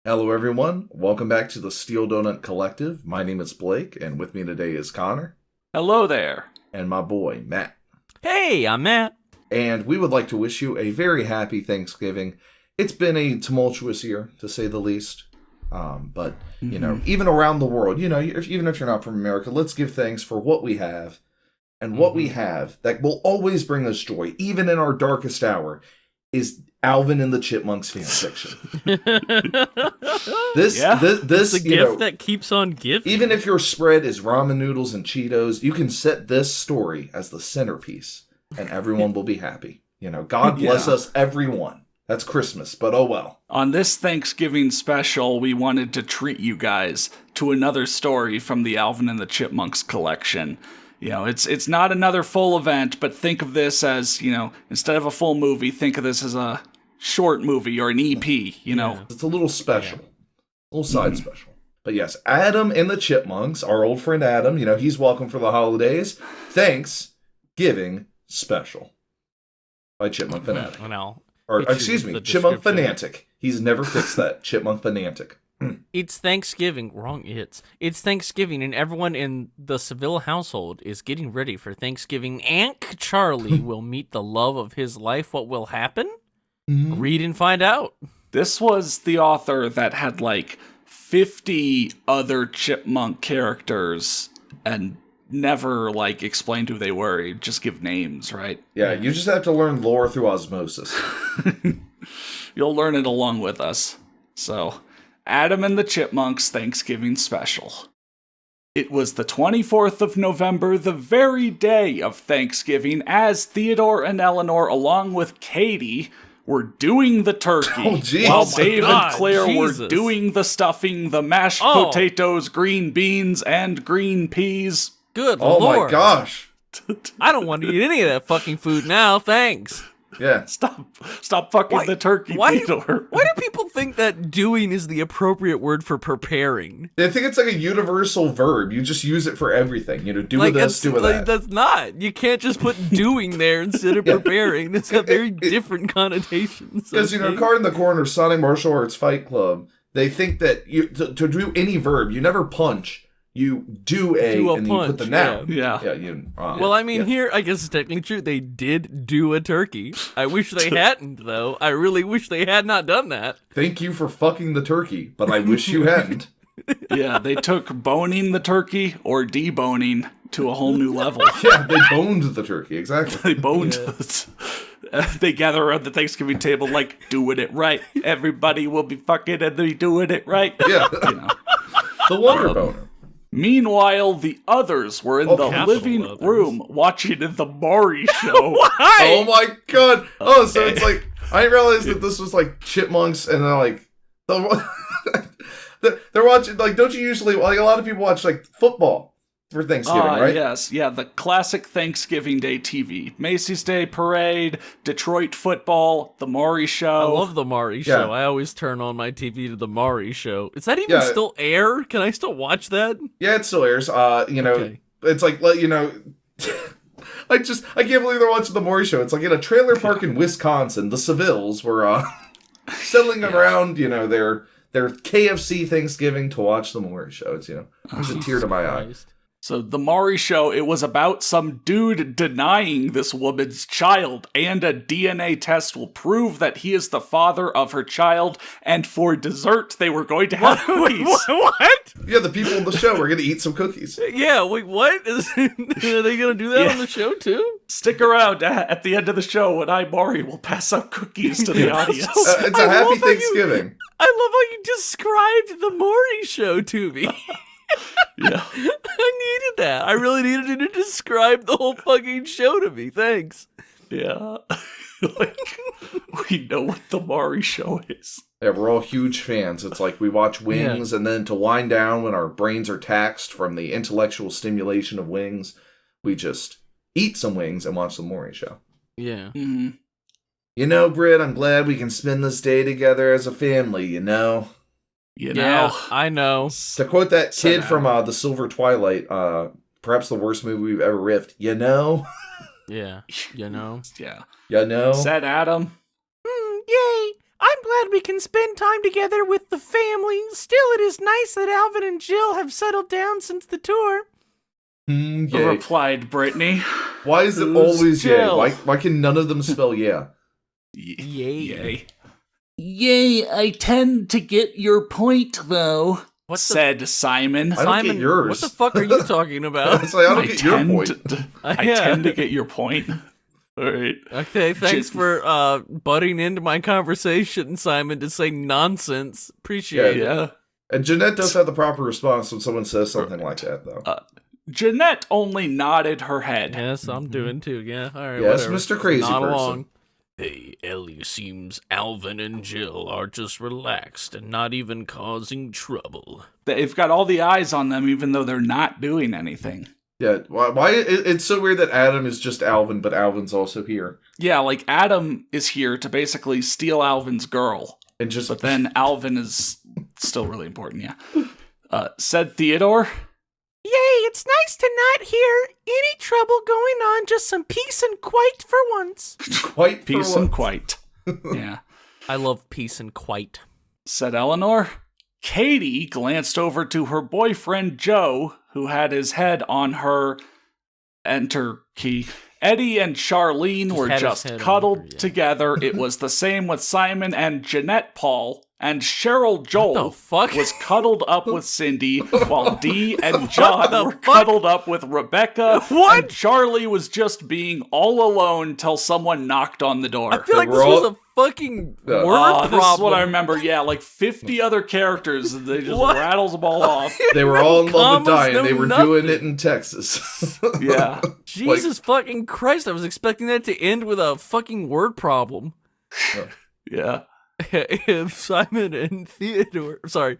Hello, everyone. Welcome back to the Steel Donut Collective. My name is Blake, and with me today is Connor. Hello there. And my boy, Matt. Hey, I'm Matt. And we would like to wish you a very happy Thanksgiving. It's been a tumultuous year, to say the least. But, you know, even around the world, you know, even if you're not from America, let's give thanks for what we have. And what we have that will always bring us joy, even in our darkest hour, is Alvin and the Chipmunks fanfiction. This it's a gift that keeps on giving. Even if your spread is ramen noodles and Cheetos, you can set this story as the centerpiece, and everyone will be happy. You know, God bless us, everyone. That's Christmas, but oh well. On this Thanksgiving special, we wanted to treat you guys to another story from the Alvin and the Chipmunks collection. You know, it's not another full event, but think of this as, you know, instead of a full movie, think of this as a short movie or an EP, you know. It's a little special. A little side special. But yes, Adam and the Chipmunks, our old friend Adam, you know, he's welcome for the holidays. Thanksgiving special. By Chipmunk Fanatic. Or, excuse me, Chipmunk Fanatic. He's never fixed that. Chipmunk Fanatic. It's Thanksgiving. It's Thanksgiving, and everyone in the Seville household is getting ready for Thanksgiving. Aunt Charlie will meet the love of his life. What will happen? Read and find out. This was the author that had like 50 other chipmunk characters and never like explained who they were. He'd just give names, right? Yeah, you just have to learn lore through osmosis. You'll learn it along with us. So, Adam and the Chipmunks Thanksgiving Special. It was the 24th of November, the very day of Thanksgiving, as Theodore and Eleanor, along with Katie, were doing the turkey, while Dave and Claire were doing the stuffing, the mashed potatoes, green beans, and green peas. Good Lord. Oh my gosh. I don't want to eat any of that fucking food now, thanks. Yeah. Stop fucking the turkey, Theodore. Why do people think that doing is the appropriate word for preparing? I think it's like a universal verb. You just use it for everything. You know, do this, do that. That's not. You can't just put doing there instead of preparing. That's got very different connotations. Because, you know, Card in the Corner, Sonic Martial Arts Fight Club, they think that to do any verb, you never punch. You do and punch, you put the noun. Yeah. Well, I mean, here, I guess it's technically true. They did do a turkey. I wish they hadn't, though. I really wish they had not done that. Thank you for fucking the turkey, but I wish you hadn't. Yeah, they took boning the turkey or deboning to a whole new level. Yeah, they boned the turkey, exactly. They boned it. They gather around the Thanksgiving table like, doing it right. Everybody will be fucking and they doing it right. Yeah. You know. The Wonder Boner. Meanwhile, the others were in the living room watching the Maury show. Why? Oh my god! Oh, so it's like, I didn't realize that this was like chipmunks, and they're like, they're watching, like, don't you usually, like, a lot of people watch, like, football for Thanksgiving, right? Yes, yeah, the classic Thanksgiving Day TV. Macy's Day Parade, Detroit football, the Maury show. I love the Maury show. I always turn on my TV to the Maury show. Is that even still air? Can I still watch that? Yeah, it still airs. You know, it's like, you know, I can't believe they're watching the Maury show. It's like in a trailer park in Wisconsin, the Sevilles were settling around, you know, their KFC Thanksgiving to watch the Maury show. It's, you know, there's a tear to my eye. So the Maury show, it was about some dude denying this woman's child, and a DNA test will prove that he is the father of her child, and for dessert, they were going to have cookies. What? Yeah, the people in the show were going to eat some cookies. Yeah, wait, what? Are they going to do that on the show, too? Stick around at the end of the show when Maury will pass out cookies to the audience. It's a happy Thanksgiving. I love how you described the Maury show to me. Yeah. I needed that. I really needed you to describe the whole fucking show to me. Thanks. Yeah. Like, we know what the Maury show is. Yeah, we're all huge fans. It's like we watch Wings, and then to wind down when our brains are taxed from the intellectual stimulation of Wings, we just eat some wings and watch the Maury show. Yeah. Mm-hmm. You know, Britt, I'm glad we can spend this day together as a family, you know? Yeah, I know. To quote that kid from The Silver Twilight, perhaps the worst movie we've ever riffed, you know? Yeah, you know? Yeah. You know? Said Adam. Yay! I'm glad we can spend time together with the family. Still, it is nice that Alvin and Jill have settled down since the tour. Yeah. Replied Brittany. Why is it Who's always Jill? yay? Why can none of them spell yeah? Yay. Yay, I tend to get your point, though, What the- said Simon. I don't Simon, get yours. what the fuck are you talking about? It's like, I don't get your point. I Yeah. tend to get your point. All right. Okay, thanks Just- for butting into my conversation, Simon, to say nonsense. Appreciate it. Yeah. And Jeanette does have the proper response when someone says something like that, though. Jeanette only nodded her head. Yes, I'm doing too. Yeah, all right. Yes, whatever. Mr. Crazy Nod Person. along. Hey, Ellie, seems Alvin and Jill are just relaxed and not even causing trouble. They've got all the eyes on them, even though they're not doing anything. Yeah, why it's so weird that Adam is just Alvin, but Alvin's also here. Yeah, like Adam is here to basically steal Alvin's girl, And just but then Alvin is still really important, yeah. Said Theodore. Yay, it's nice to not hear any trouble going on, just some peace and quiet for once. quite Peace for and once. quiet. Yeah. I love peace and quiet. Said Eleanor. Katie glanced over to her boyfriend Joe, who had his head on her enter key. Eddie and Charlene were had his just head on cuddled her, yeah. together. It was the same with Simon and Jeanette Paul, and Cheryl The Joel fuck? was cuddled up with Cindy, while Dee and John the were fuck? cuddled up with Rebecca. What? And Charlie was just being all alone till someone knocked on the door. I feel like We're this was all- a fucking Yeah. word problem. This is what I remember. Yeah, like 50 other characters. And they just What? rattles them all off. They were all in love with Commas, dying. no They were nothing. doing it in Texas. Yeah. Jesus fucking Christ, I was expecting that to end with a fucking word problem. Yeah. If Simon and Theodore, sorry,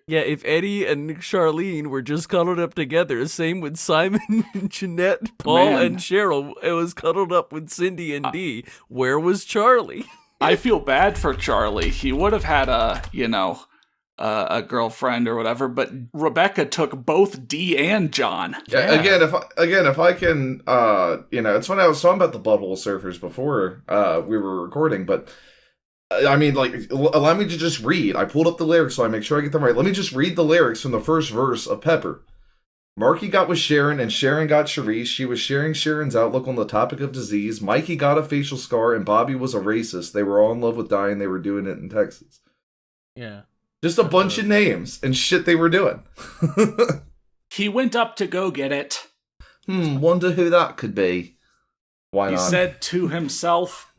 yeah, if Eddie and Charlene were just cuddled up together, same with Simon and Jeanette, Paul Man. and Cheryl, it was cuddled up with Cindy and Dee. Where was Charlie? I feel bad for Charlie. He would have had a girlfriend or whatever, but Rebecca took both Dee and John. Yeah. Again, if I can, it's when I was talking about the butthole surfers before we were recording, but I mean, like, allow me to just read. I pulled up the lyrics so I make sure I get them right. Let me just read the lyrics from the first verse of Pepper. Marky got with Sharon, and Sharon got Charisse. She was sharing Sharon's outlook on the topic of disease. Mikey got a facial scar, and Bobby was a racist. They were all in love with dying. They were doing it in Texas. Yeah. Just a bunch of names and shit they were doing. He went up to go get it. Wonder who that could be. Why He not? said to himself,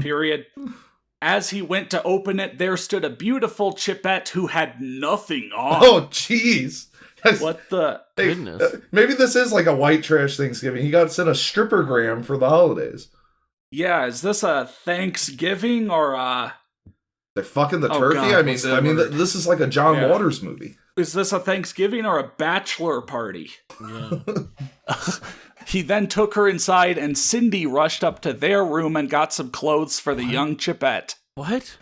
period. As he went to open it, there stood a beautiful Chippette who had nothing on. Oh, jeez. What the? Hey, Goodness. maybe this is like a white trash Thanksgiving. He got sent a strippergram for the holidays. Yeah, is this a Thanksgiving or They're fucking the Oh, turkey. God, what's that word? This is like a John Yeah. Waters movie. is this a Thanksgiving or a bachelor party? Yeah. He then took her inside, and Cindy rushed up to their room and got some clothes for the young Chippette. What?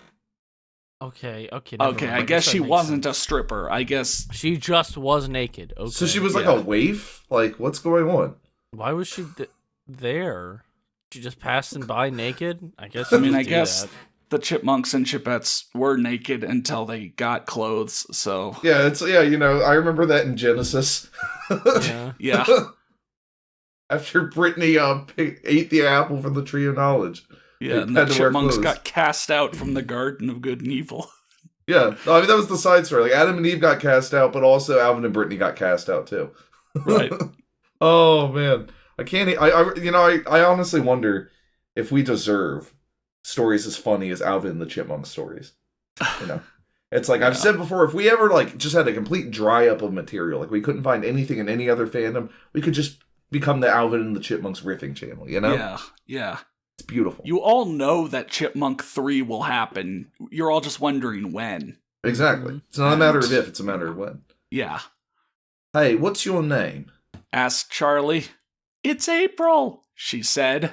Okay, never Okay, mind. I guess that she makes wasn't sense. a stripper. I guess She just was naked. Okay. So she was like Yeah. a waif? Like, what's going on? Why was she there? She just passing by naked? I guess. I you mean, just I do guess that. the Chipmunks and Chippettes were naked until they got clothes. So Yeah, I remember that in Genesis. Yeah. yeah, After Brittany ate the apple from the tree of knowledge. yeah. And had the to wear Chipmunks clothes. got cast out from the Garden of Good and Evil. Yeah, I mean, that was the side story. Like, Adam and Eve got cast out, but also Alvin and Brittany got cast out, too. Right. Oh, man. I can't... I honestly wonder if we deserve stories as funny as Alvin and the Chipmunk stories. You know? It's like, I've said before, if we ever, like, just had a complete dry up of material, like, we couldn't find anything in any other fandom, we could just become the Alvin and the Chipmunks riffing channel, you know? Yeah. It's beautiful. You all know that Chipmunk 3 will happen. You're all just wondering when. Exactly. It's not a matter of if, it's a matter of when. Yeah. Hey, what's your name? Asked Charlie. It's April, she said.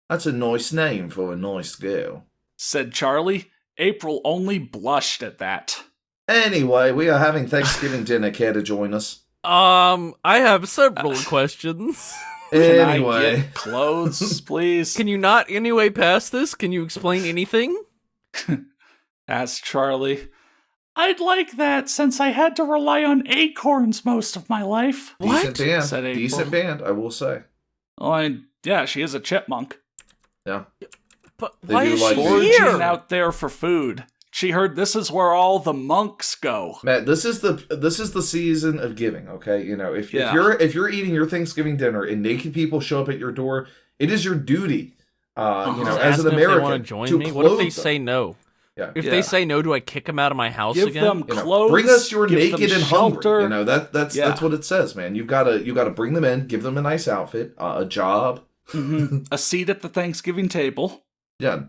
That's a nice name for a nice girl. Said Charlie. April only blushed at that. Anyway, we are having Thanksgiving dinner. Care to join us? I have several questions. Can I Anyway. get clothes, please? Can you not anyway pass this? Can you explain anything? Asked Charlie. I'd like that since I had to rely on acorns most of my life. Decent band. Said April. Decent band, I will say. Oh, yeah, she is a chipmunk. Yeah. But They why do is like she these. Foraging here? out there for food. She heard this is where all the monks go. Matt, this is the season of giving, okay? You know, if Yeah. you're eating your Thanksgiving dinner and naked people show up at your door, it is your duty, you know, Just as ask an them if they American, want to join to me. What if they clothe them. say no? Yeah. If Yeah. they say no, do I kick them out of my house Give again? them You know, clothes. bring us your give naked them and shelter. hungry. You know that's what it says, man. You gotta bring them in, give them a nice outfit, a job, Mhm. A seat at the Thanksgiving table. yeah.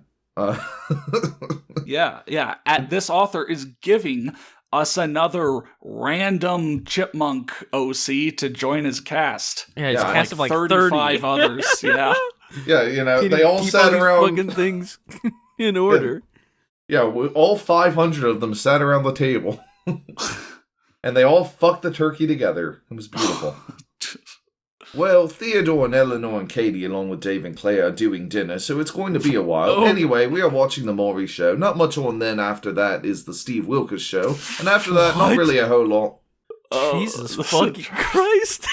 Yeah. This author is giving us another random chipmunk OC to join his cast. Yeah, it's Yeah, cast of like 35 30. others. Yeah. Yeah, you know, Can they you all keep sat these around. fucking things in order. Yeah, all 500 of them sat around the table, and they all fucked the turkey together. It was beautiful. Well, Theodore and Eleanor and Katie, along with Dave and Claire, are doing dinner, so it's going to be a while. Oh. Anyway, we are watching the Maury show. Not much on then after that is the Steve Wilkes show, and after that, not What? really a whole lot. Jesus listen, fucking Christ.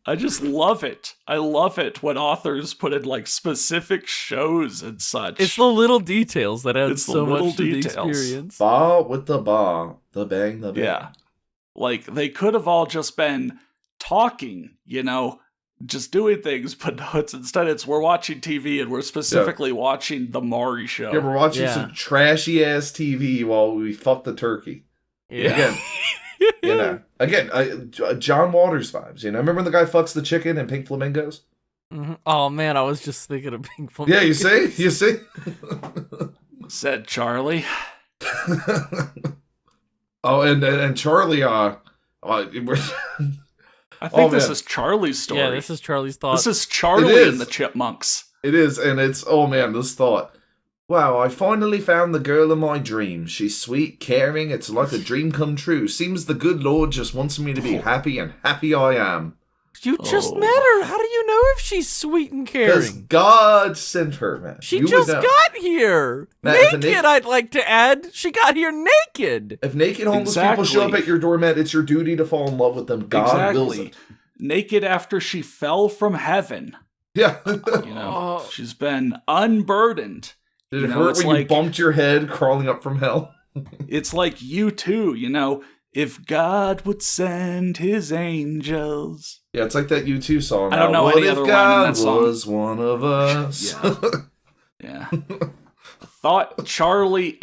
I just love it. I love it when authors put in like specific shows and such. It's the little details that add It's the so little much to the details. experience. Bar with the bar, the bang, the bang. Yeah. Like they could have all just been talking, you know, just doing things, but no, it's we're watching TV and we're specifically watching the Maury show. Yeah, we're watching Yeah. some trashy ass TV while we fuck the turkey. Yeah. Again, you know, John Waters vibes. You know, remember when the guy fucks the chicken in Pink Flamingos? Mhm. Oh man, I was just thinking of Pink Flamingos. Yeah, you see. Said Charlie. Oh, and Charlie, I think this man. is Charlie's story. Yeah, this is Charlie's thought. This is Charlie It is. and the Chipmunks. it is, and it's, oh man, this thought. Wow, I finally found the girl of my dreams. She's sweet, caring, it's like a dream come true. Seems the good Lord just wants me to be happy, and happy I am. You just Oh. met her. How do you know if she's sweet and Because caring? God sent her, man. She You would just know. got here. Matt, if a Naked, I'd like to add. She got here naked. If naked homeless people show up Exactly. at your door, Matt, it's your duty to fall in love with them. God wills Exactly. it. Naked after she fell from heaven. Yeah. You know, Oh. she's been unburdened. Did You it know, hurt it's when you like- bumped your head crawling up from hell? It's like you too, you know, if God would send his angels. Yeah, it's like that U2 song. I don't know What any if other line in God that song? was one of us? Yeah. Thought Charlie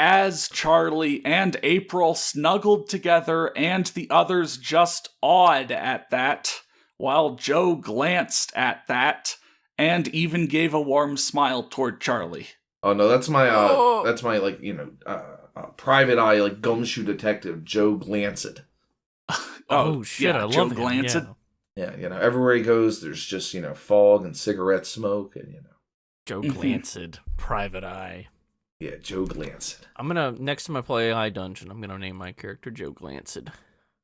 and April snuggled together and the others just awed at that, while Joe glanced at that and even gave a warm smile toward Charlie. Oh no, that's my Oh. like, you know, private eye, like gumshoe detective Joe Glancet. Oh, shit, yeah, I Joe love him. Glancet. Yeah. Yeah, you know, everywhere he goes, there's just, you know, fog and cigarette smoke, and you know, Joe Mhm. Glanced, Private Eye. yeah, Joe Glancet. I'm gonna next time I play AI Dungeon, I'm gonna name my character Joe Glanced.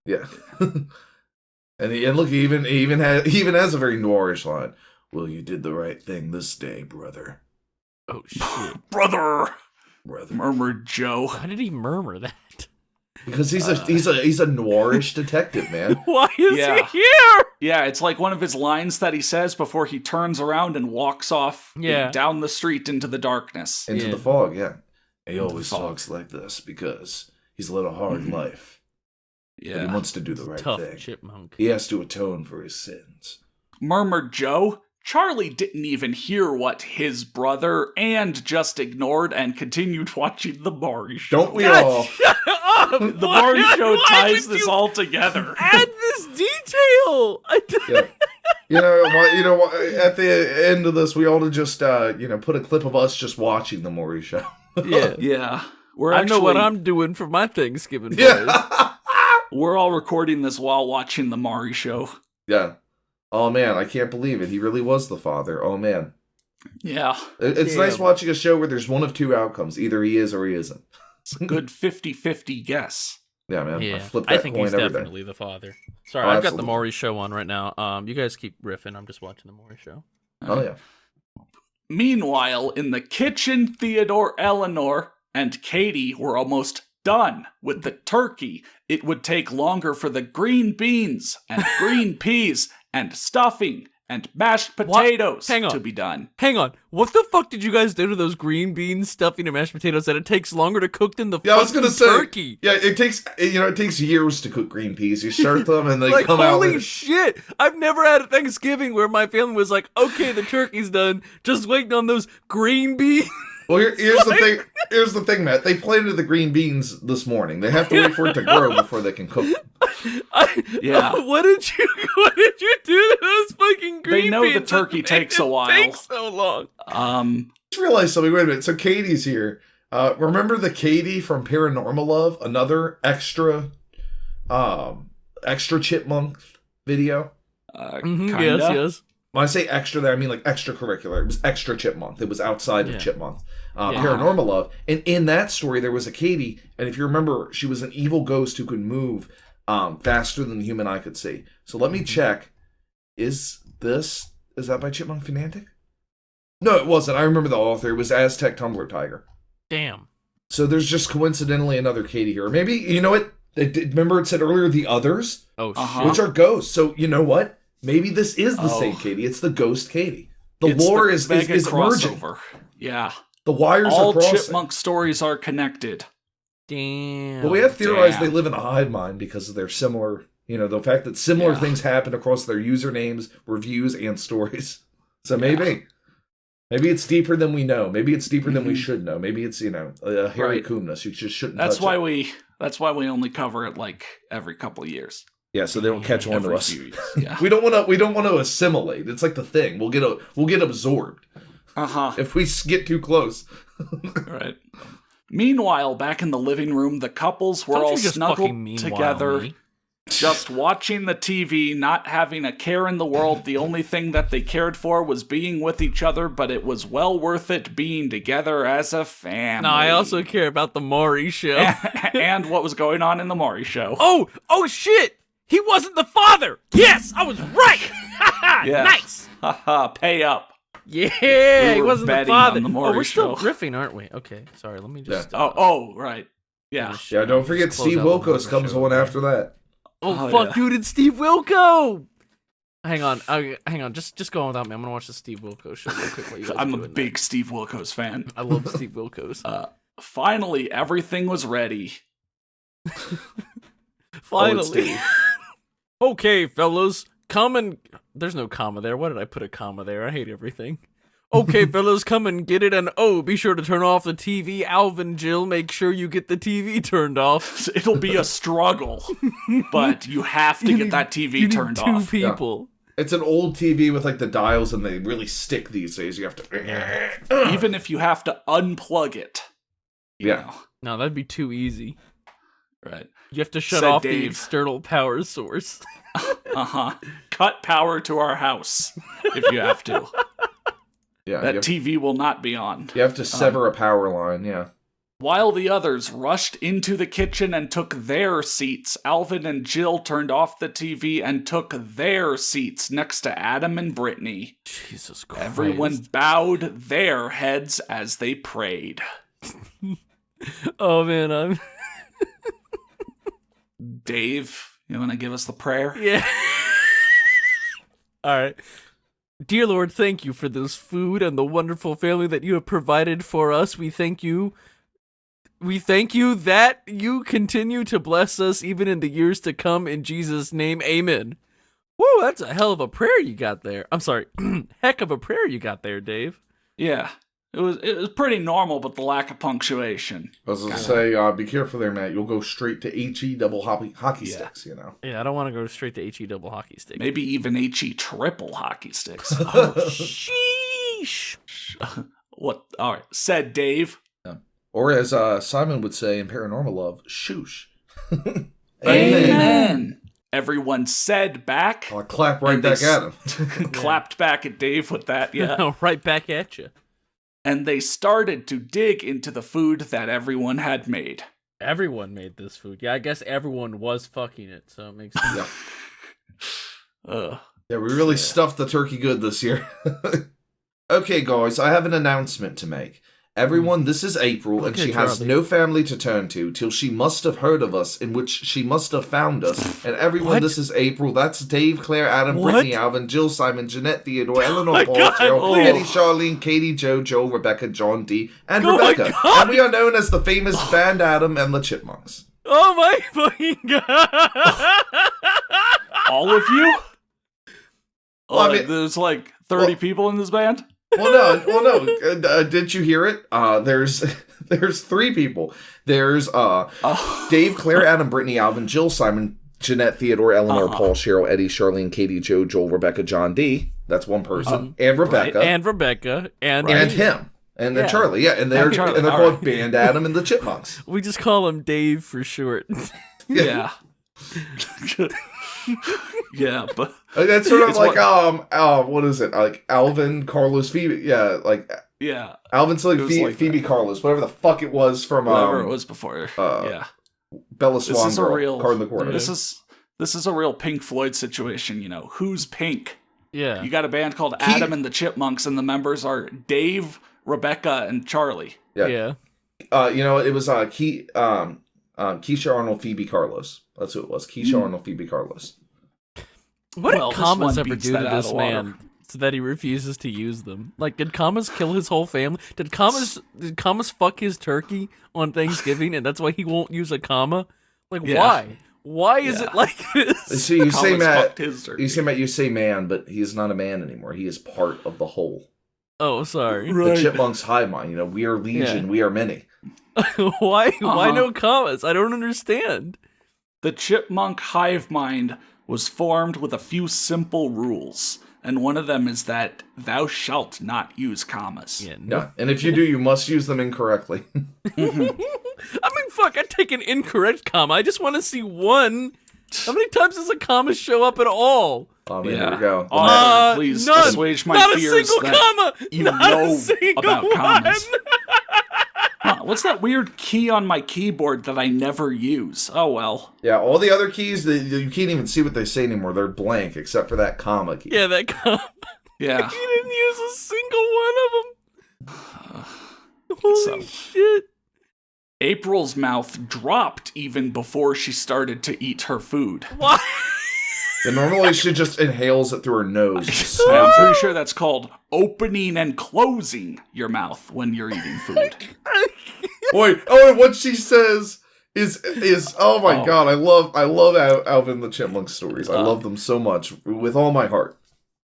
Yeah, and look, he even has a very noirish line. Well, you did the right thing this day, brother. Oh shit! Brother, Brother. murmured Joe. Why did he murmur that? Because he's a noirish detective, man. Why is Yeah. he here? Yeah, it's like one of his lines that he says before he turns around and walks off Yeah. down the street into the darkness. Into Yeah. the fog, yeah. He always fog. talks like this because he's led a hard life. But he Yeah. wants to do the right Tough thing. chipmunk. He has to atone for his sins. Murmured Joe. Charlie didn't even hear what his brother and just ignored and continued watching the Maury show. Don't we all? Shut up! The Maury show Why ties would this you all together. Add this detail. Yeah. You know, at the end of this, we ought to just, put a clip of us just watching the Maury show. Yeah. Yeah. We're I know what actually- I'm doing for my Thanksgiving boys. Yeah. We're all recording this while watching the Maury show. Yeah. Oh, man, I can't believe it. He really was the father. Oh, man. Yeah. It's nice watching a show where there's one of two outcomes. Either he is or he isn't. It's a good 50-50 guess. Yeah, man. I Yeah, flip I that think coin he's every day. definitely the father. Sorry, Oh, I've got the absolutely. Maury show on right now. You guys keep riffing. I'm just watching the Maury show. Oh, yeah. Meanwhile, in the kitchen, Theodore, Eleanor, and Katie were almost done with the turkey, it would take longer for the green beans and green peas and stuffing and mashed potatoes to be done. Hang on. What the fuck did you guys do to those green beans, stuffing, and mashed potatoes that it takes longer to cook than the turkey? Yeah, it takes years to cook green peas. You start them and they come out. Holy shit! I've never had a Thanksgiving where my family was like, okay, the turkey's done, just waiting on those green beans. Well, here's the thing. Here's the thing, Matt. They planted the green beans this morning. They have to wait for it to grow before they can cook. What did you do to those fucking green beans? They know the turkey takes a while. It takes so long. Just realized something. Wait a minute. So Katie's here. Remember the Katie from Paranormal Love? Another extra chipmunk video. Yes. When I say extra there, I mean like extracurricular. It was extra chipmunk. It was outside of chipmunk. Paranormal Love. And in that story, there was a Katie. And if you remember, she was an evil ghost who could move faster than the human eye could see. So let me check. Is that by Chipmunk Fanfic? No, it wasn't. I remember the author. It was Aztec Tumblr Tiger. Damn. So there's just coincidentally another Katie here. Maybe, you know what? Remember it said earlier the others? Oh, shit. Which are ghosts. So you know what? Maybe this is the same Katie. It's the ghost Katie. The lore is emerging. Yeah. The wires all are crossing. All Chipmunk stories are connected. Damn. But we have theorized they live in a hive mind because of their similar, the fact that similar things happen across their usernames, reviews, and stories. So maybe it's deeper than we know. Maybe it's deeper than we should know. Maybe it's, a hairy coolness. You just shouldn't touch it. That's why we only cover it like every couple of years. Yeah, so they don't catch on to us. Yeah. we don't want to assimilate. It's like the thing. We'll get absorbed. If we get too close. Right. Meanwhile, back in the living room, the couples were all snuggled together, just watching the TV, not having a care in the world. The only thing that they cared for was being with each other, but it was well worth it being together as a family. No, I also care about the Maury show. And what was going on in the Maury show. Oh shit! He wasn't the father! Yes, I was right! Nice! Pay up. Yeah, he wasn't the father. We're still riffing, aren't we? Okay, sorry, let me just... right. Yeah. Yeah, don't forget Steve Wilkos comes on after that. Dude, it's Steve Wilco! Hang on, just go on without me. I'm gonna watch the Steve Wilkos show real quick while you guys I'm a big Steve Wilkos fan. I love Steve Wilkos. Finally, everything was ready. Finally. Okay, fellas, come and... There's no comma there. Why did I put a comma there? I hate everything. Okay, fellas, come and get it. And be sure to turn off the TV. Alvin, Jill, make sure you get the TV turned off. It'll be a struggle, but you have to get that TV turned off. Two people. Yeah. It's an old TV with like the dials, and they really stick these days. You have to... Even if you have to unplug it. No, that'd be too easy. Right. You have to shut off the external power source. Cut power to our house if you have to. Yeah. That TV will not be on. You have to sever a power line, yeah. While the others rushed into the kitchen and took their seats, Alvin and Jill turned off the TV and took their seats next to Adam and Brittany. Jesus Christ. Everyone bowed their heads as they prayed. Oh, man, Dave, you want to give us the prayer? Yeah. All right. Dear Lord, thank you for this food and the wonderful family that you have provided for us. We thank you. We thank you that you continue to bless us even in the years to come. In Jesus' name, amen. Woo, that's a hell of a prayer you got there. I'm sorry. Heck of a prayer you got there, Dave. Yeah. It was pretty normal, but the lack of punctuation. I was going to say, be careful there, Matt. You'll go straight to HE double hockey sticks, Yeah, I don't want to go straight to HE double hockey sticks. Maybe even HE triple hockey sticks. Sheesh. What? All right. Said Dave. Yeah. Or as Simon would say in Paranormal Love, shoosh. Amen. Everyone said back. I'll clap right back at him. Clapped back at Dave with that, yeah. Right back at you. And they started to dig into the food that everyone had made. Everyone made this food. Yeah, I guess everyone was fucking it, so it makes sense. Yeah, we really stuffed the turkey good this year. Okay, guys, I have an announcement to make. Everyone, this is April, and Okay, she has Charlie. no family to turn to till she must have heard of us, in which she must have found us. And everyone, What? this is April. That's Dave, Claire, Adam, What? Brittany, Alvin, Jill, Simon, Jeanette, Theodore, my Eleanor, Paul, God, Cheryl, please. Eddie, Charlene, Katie, Joe, Joel, Rebecca, John D, and Oh my Rebecca. God. And we are known as the famous band Adam and the Chipmunks. Oh my fucking god! All of you? Well, I mean- There's like 30 people in this band? Well, no. Didn't you hear it? There's 3 people. There's Dave, Claire, Adam, Brittany, Alvin, Jill, Simon, Jeanette, Theodore, Eleanor, Paul, Cheryl, Eddie, Charlene, Katie, Joe, Joel, Rebecca, John D. That's one person. And Rebecca. And Rebecca. And him. And then Yeah. Charlie. Yeah, and they're Charlie, called alright. Band Adam and the Chipmunks. we just call him Dave for short. Yeah. Yeah, but That's sort of It's like what- what is it? Like Alvin, Carlos, Phoebe. Yeah, like yeah, Alvin's like, It was like Phoebe, that. Carlos, whatever the fuck it was from whatever it was before. Yeah. Bella This Swan is a Girl, real Card in the Corner. This is a real Pink Floyd situation, you know. Who's Pink? Yeah. You got a band called Adam and the Chipmunks, and the members are Dave, Rebecca, and Charlie. Yeah. It was Keisha Arnold, Phoebe Carlos. That's who it was. Keisha Arnold, Phoebe Carlos. What Well, did this commas one ever beats do that to out of this the water. man so that he refuses to use them? Like, did commas kill his whole family? Did commas fuck his turkey on Thanksgiving, and that's why he won't use a comma? Like, Yeah. why? Why is Yeah. it like this? See, you say Commas Matt. fucked his turkey. You say man, but he is not a man anymore. He is part of the whole. Oh, sorry. The Chipmunks hive mind. We are legion. Yeah. We are many. Why Uh-huh. no commas? I don't understand. The Chipmunk hive mind was formed with a few simple rules, and one of them is that thou shalt not use commas. Yeah. Yeah, and if you do, you must use them incorrectly. I mean, fuck, I'd take an incorrect comma. I just want to see one. How many times does a comma show up at all? Oh, man, Yeah. there we go. The Author, please none. assuage my Not a fears single that comma. you Not know a single about one. commas. Huh, what's that weird key on my keyboard that I never use? Oh well. Yeah, all the other keys, you can't even see what they say anymore. They're blank, except for that comma key. Yeah, that comma. Yeah. You didn't use a single one of them. Holy So- shit. April's mouth dropped even before she started to eat her food. Why? And normally she just inhales it through her nose. Just I'm snaps it. pretty sure that's called opening and closing your mouth when you're eating food. Wait, and what she says is oh my Oh. god, I love Alvin the Chipmunk stories. I love them so much with all my heart.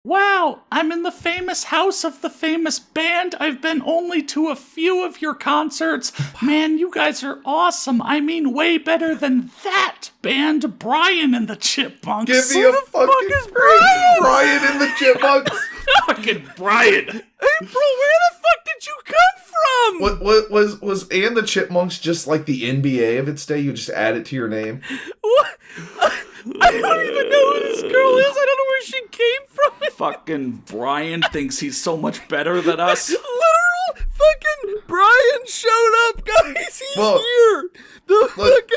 Wow, I'm in the famous house of the famous band. I've been only to a few of your concerts. Man, you guys are awesome. I mean, way better than that band, Brian and the Chipmunks. Give me a fucking is break, Brian? Brian and the Chipmunks. fucking Brian. April, where the fuck did you come from? What was Ann the Chipmunks just like the NBA of its day? You just add it to your name. What? I don't even know who this girl is. I don't know where she came from. Fucking Brian thinks he's so much better than us. Literal fucking Brian showed up, guys. He's Well, here. The look-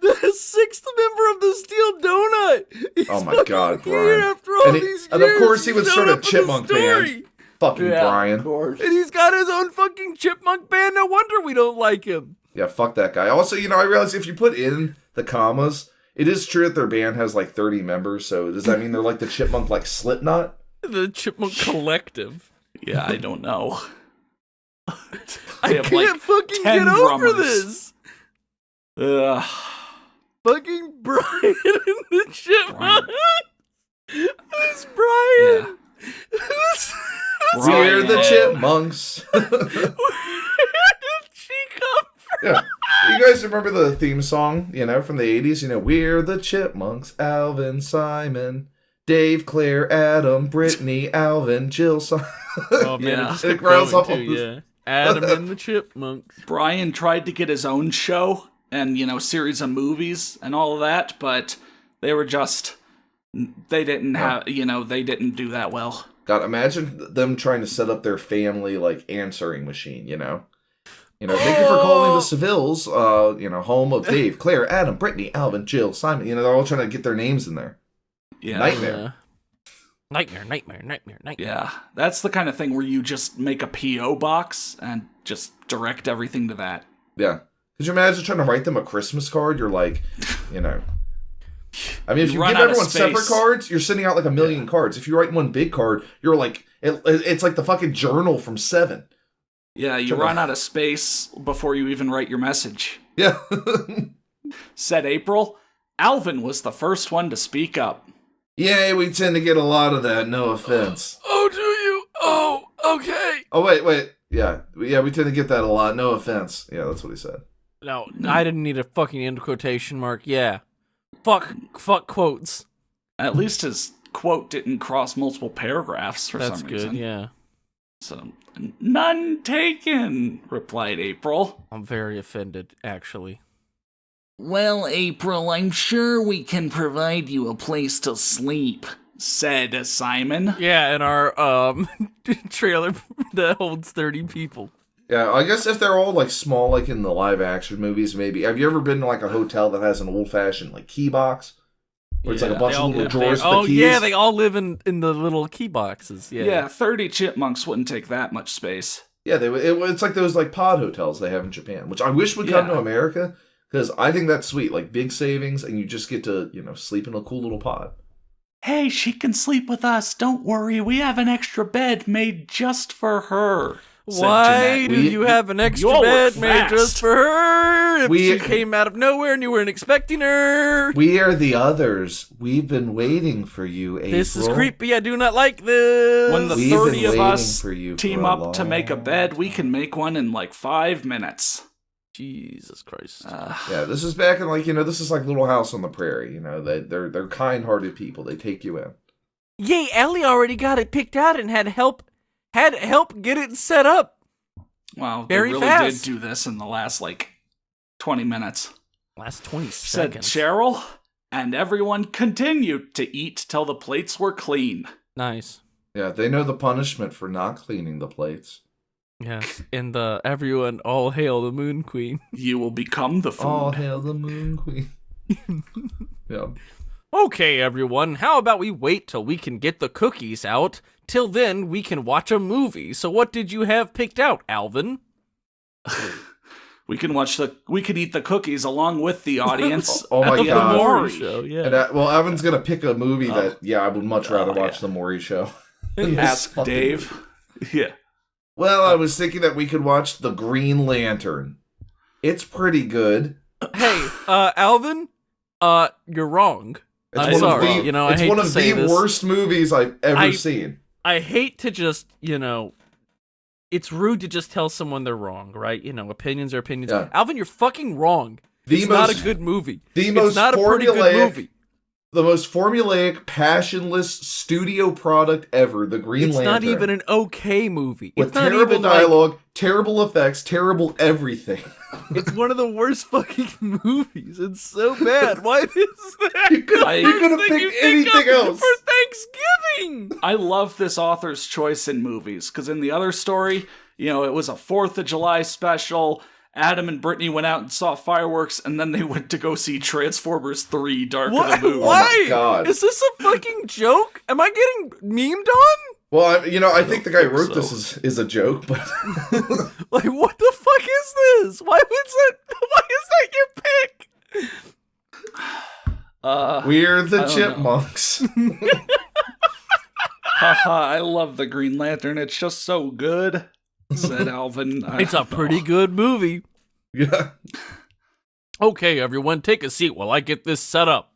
the 6th member of the Steel Donut. He's Oh my fucking God, here Brian. after all And he- these and of years. course he would showed start a up with Chipmunk story. band. Fucking Brian. course. And he's got his own fucking Chipmunk band. No wonder we don't like him. Yeah, fuck that guy. Also, I realize if you put in the commas, it is true that their band has like 30 members, so does that mean they're like the Chipmunk like Slipknot? The Chipmunk Collective. Yeah, I don't know. I have, can't like, fucking 10 get over drummers. this. Ugh. Fucking Brian and the Chipmunk. Who's Brian? Who's We're the Brian. Chipmunks. Where did she come from? Yeah. You guys remember the theme song, from the 80s? We're the Chipmunks, Alvin, Simon, Dave, Claire, Adam, Brittany, Alvin, Jill, Simon. Oh man, Yeah. it just It kept grows going up on too, this- yeah. Adam and the Chipmunks. Brian tried to get his own show and, series of movies and all of that, but they were just, they didn't have, they didn't do that well. God, imagine them trying to set up their family, answering machine, thank you for calling the Sevilles, home of Dave, Claire, Adam, Brittany, Alvin, Jill, Simon. They're all trying to get their names in there. Yeah. Nightmare. Nightmare. Yeah. That's the kind of thing where you just make a P.O. box and just direct everything to that. Yeah. Could you imagine trying to write them a Christmas card? You're like, you know. I mean, if you run give out of everyone separate space. cards, you're sending out like a million cards. If you write one big card, you're like, it's like the fucking journal from Seven. Yeah, you run out of space before you even write your message. Yeah. Said April, Alvin was the first one to speak up. Yay, we tend to get a lot of that, no offense. Oh, do you? Oh, okay. Oh, wait. Yeah, we tend to get that a lot, no offense. Yeah, that's what he said. No, I didn't need a fucking end quotation mark. Yeah. Fuck quotes. At least his quote didn't cross multiple paragraphs for some reason. That's good, yeah. So, none taken, replied April. I'm very offended, actually. Well, April, I'm sure we can provide you a place to sleep, said Simon. Yeah, in our trailer that holds 30 people. Yeah, I guess if they're all like small, like in the live action movies, maybe. Have you ever been to like a hotel that has an old fashioned like key box? Where it's like a bunch of little drawers with the keys? Yeah, they all live in the little key boxes. Yeah, 30 chipmunks wouldn't take that much space. Yeah, it's like those like pod hotels they have in Japan, which I wish would come to America, because I think that's sweet. Like big savings, and you just get to, sleep in a cool little pod. Hey, she can sleep with us. Don't worry, we have an extra bed made just for her. Why do you have an extra bed made just for her? If she came out of nowhere and you weren't expecting her. We are the others. We've been waiting for you, April. This is creepy. I do not like this. When the 30 of us team up to make a bed, we can make one in like 5 minutes. Jesus Christ. Yeah, this is back in this is like Little House on the Prairie. They're kind-hearted people. They take you in. Yay, Ellie already got it picked out and had help get it set up. Wow, very they really fast. did do this in the last 20 minutes. Last 20 Said seconds. Cheryl, and everyone continued to eat till the plates were clean. Nice. Yeah, they know the punishment for not cleaning the plates. Yes, and everyone, all hail the Moon Queen. You will become the food. All hail the Moon Queen. Yeah. Okay, everyone, how about we wait till we can get the cookies out? Till then, we can watch a movie. So what did you have picked out, Alvin? We can eat the cookies along with the audience. Oh my at the God. Maury Show, yeah. And Evan's gonna pick a movie that I would much rather watch the Maury Show. Ask Dave. Yeah. Well, I was thinking that we could watch The Green Lantern. It's pretty good. Hey, Alvin, you're wrong. I'm sorry. I hate to say this. It's one of the worst movies I've ever seen. I hate to just, it's rude to just tell someone they're wrong, right? Opinions are opinions. Yeah. Alvin, you're fucking wrong. It's not a good movie. It's not a pretty good movie. The most formulaic, passionless studio product ever, The Green Lantern. It's not even an okay movie. With it's not terrible even dialogue, terrible effects, terrible everything. It's one of the worst fucking movies. It's so bad. Why is that? You could have picked anything else. For Thanksgiving. I love this author's choice in movies, because in the other story, it was a 4th of July special. Adam and Brittany went out and saw fireworks, and then they went to go see Transformers 3 Dark of the Moon. Why? Oh my God. Is this a fucking joke? Am I getting memed on? Well, I think the guy who wrote this is a joke, but like, what the fuck is this? Why is that your pick? We're the Chipmunks. Haha, I love the Green Lantern. It's just so good, said Alvin. It's a pretty good movie. Yeah. Okay, everyone, take a seat while I get this set up.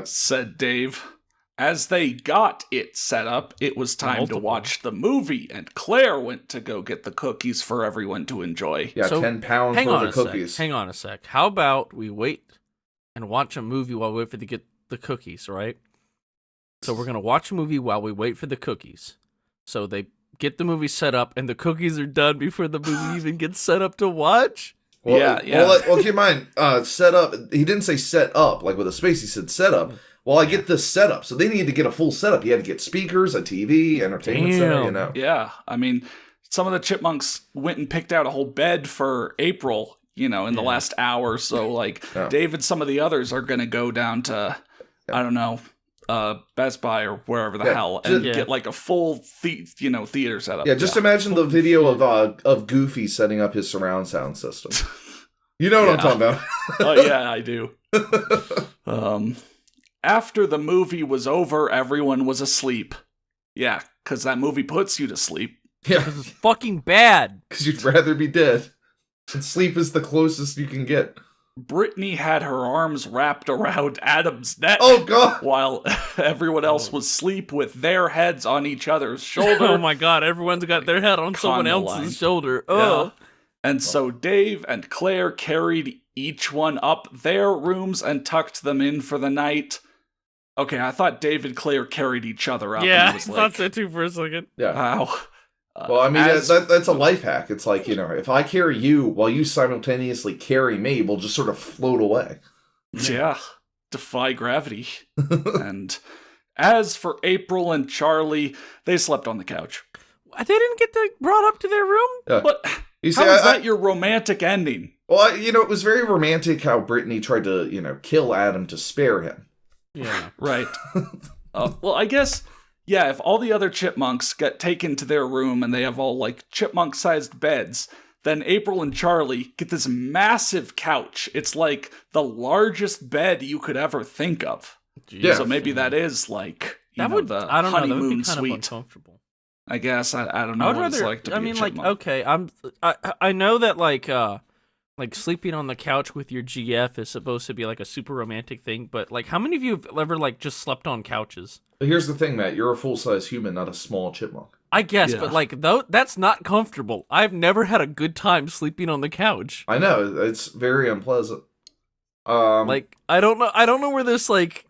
Said Dave. As they got it set up, it was time to watch the movie, and Claire went to go get the cookies for everyone to enjoy. Yeah, So, 10 pounds worth of cookies. Hang on a sec. How about we wait and watch a movie while we wait for to get the cookies, right? So we're going to watch a movie while we wait for the cookies. So they get the movie set up, and the cookies are done before the movie even gets set up to watch? Yeah. Well, keep in mind, set up. He didn't say set up, like with a space. He said set up. Well, I get this setup. So they needed to get a full setup. You had to get speakers, a TV, entertainment center, Yeah, I mean, some of the chipmunks went and picked out a whole bed for April, in the last hour. So, Dave and some of the others are going to go down to, I don't know, Best Buy or wherever the hell and get like a full theater setup. Yeah, just imagine the video of Goofy setting up his surround sound system. You know what I'm talking about. Oh yeah, I do. After the movie was over, everyone was asleep. Yeah, because that movie puts you to sleep. Yeah. This is fucking bad. Because you'd rather be dead. And sleep is the closest you can get. Brittany had her arms wrapped around Adam's neck. Oh, God. While everyone else was asleep with their heads on each other's shoulder. Oh, my God. Everyone's got their head on someone else's shoulder. Oh. Yeah. And so Dave and Claire carried each one up their rooms and tucked them in for the night. Okay, I thought Dave and Claire carried each other up. Yeah, and it was I like, thought so too for a second. Yeah. Wow. Well, I mean, that's a life hack. It's like, if I carry you while you simultaneously carry me, we'll just sort of float away. Yeah. Defy gravity. And as for April and Charlie, they slept on the couch. They didn't get brought up to their room? Yeah. But How is that your romantic ending? Well, it was very romantic how Brittany tried to, kill Adam to spare him. Yeah. Right. Well, I guess... Yeah, if all the other chipmunks get taken to their room and they have all, like, chipmunk-sized beds, then April and Charlie get this massive couch. It's, like, the largest bed you could ever think of. Yeah. So maybe that is, like, the honeymoon that would be kind suite. of uncomfortable. I guess. I don't know what it's like to be a chipmunk. okay, I know that, like sleeping on the couch with your GF is supposed to be, like, a super romantic thing, but, like, how many of you have ever, like, just slept on couches? But here's the thing, Matt. You're a full-size human, not a small chipmunk. I guess, but, like, that's not comfortable. I've never had a good time sleeping on the couch. I know. It's very unpleasant. Like, I don't know where this, like...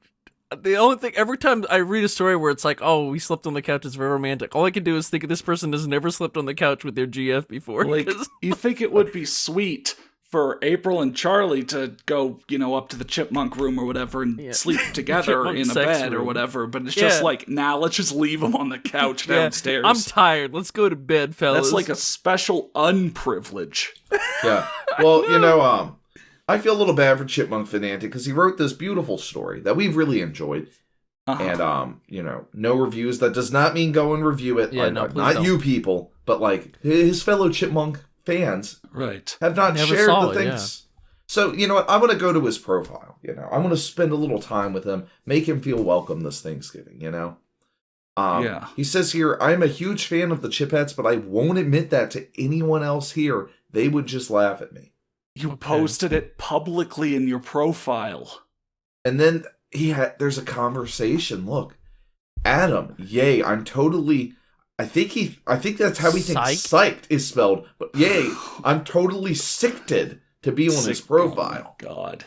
The only thing, every time I read a story where it's like, oh, we slept on the couch, it's very romantic, all I can do is think this person has never slept on the couch with their GF before. Like, you think it would be sweet for April and Charlie to go, up to the chipmunk room or whatever and sleep together in a bed or whatever, but it's just like, let's just leave them on the couch downstairs. I'm tired. Let's go to bed, fellas. That's like a special unprivilege. Yeah. Well, I feel a little bad for Chipmunk Fanfic because he wrote this beautiful story that we've really enjoyed. And, no reviews. That does not mean go and review it. Yeah, not don't. you people, but, like, his fellow Chipmunk fans have not shared the things. Yeah. So, you know what? I'm going to go to his profile, I'm going to spend a little time with him, make him feel welcome this Thanksgiving, He says here, I'm a huge fan of the Chippettes, but I won't admit that to anyone else here. They would just laugh at me. You posted it publicly in your profile. And then there's a conversation. Look, Adam, yay, I'm totally... I think that's how he thinks psyched is spelled. But yay, I'm totally sicked to be on his profile. Oh my God.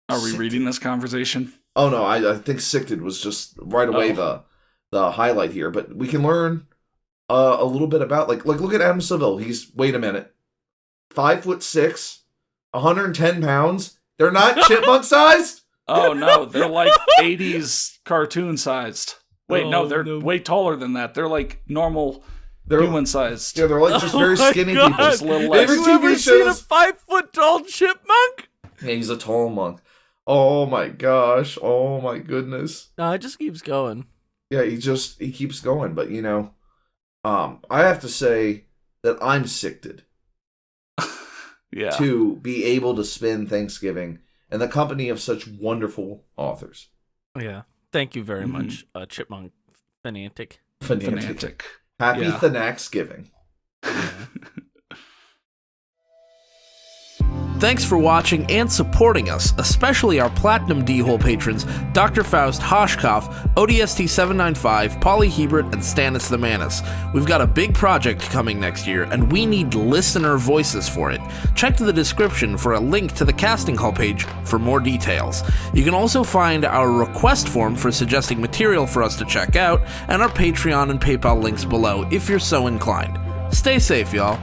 Are we reading this conversation? Oh no, I think sicked was just right away the highlight here. But we can learn a little bit about like look at Adam Seville. Wait a minute, 5'6", 110 pounds. They're not chipmunk sized. Oh no, they're like 80s cartoon sized. Wait, no, they're way taller than that. They're like normal human-sized. Yeah, they're like just very skinny people. Just a little less. Have you ever seen a 5-foot-tall chipmunk? Yeah, he's a tall monk. Oh my gosh. Oh my goodness. No, it just keeps going. Yeah, he keeps going. But, I have to say that I'm sicked to be able to spend Thanksgiving in the company of such wonderful authors. Yeah. Thank you very much, Chipmunk Fanfic. Happy Thanksgiving. Thanks for watching and supporting us, especially our Platinum D-Hole patrons, Dr. Faust Hoshkoff, ODST795, Polly Hebert, and Stannis the Manus. We've got a big project coming next year, and we need listener voices for it. Check the description for a link to the casting call page for more details. You can also find our request form for suggesting material for us to check out, and our Patreon and PayPal links below if you're so inclined. Stay safe, y'all.